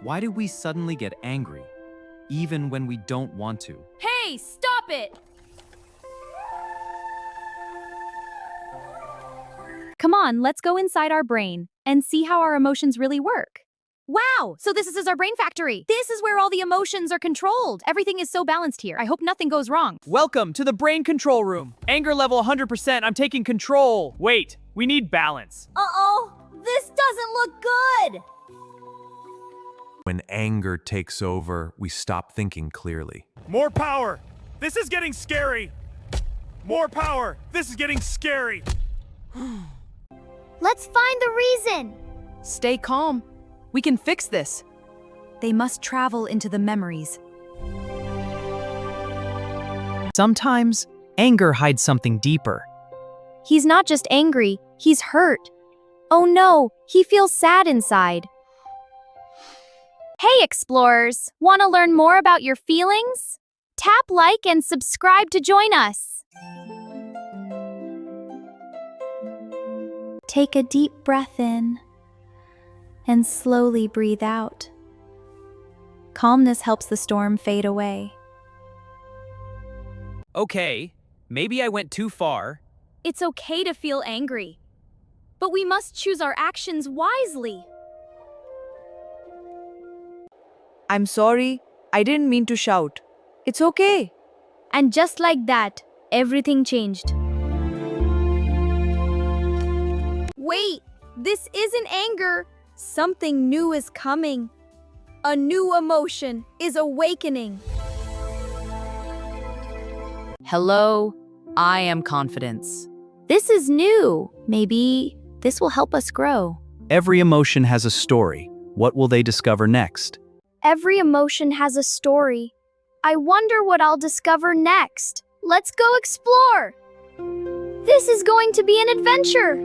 Why do we suddenly get angry, even when we don't want to? Hey, stop it! Come on, let's go inside our brain and see how our emotions really work. Wow, so this is our brain factory. This is where all the emotions are controlled. Everything is so balanced here. I hope nothing goes wrong. Welcome to the brain control room. Anger level 100%, I'm taking control. Wait, we need balance. Uh-oh, this doesn't look good. When anger takes over, we stop thinking clearly. More power. This is getting scary. More power. This is getting scary. Let's find the reason. Stay calm. We can fix this. They must travel into the memories. Sometimes, anger hides something deeper. He's not just angry, he's hurt. Oh no, he feels sad inside. Hey explorers, want to learn more about your feelings? Tap like and subscribe to join us. Take a deep breath in and slowly breathe out. Calmness helps the storm fade away. Okay, maybe I went too far. It's okay to feel angry, but we must choose our actions wisely. I'm sorry. I didn't mean to shout. It's okay. And just like that, everything changed. Wait, this isn't anger. Something new is coming. A new emotion is awakening. Hello, I am confidence. This is new. Maybe this will help us grow. Every emotion has a story. What will they discover next? Every emotion has a story. I wonder what I'll discover next. Let's go explore. This is going to be an adventure.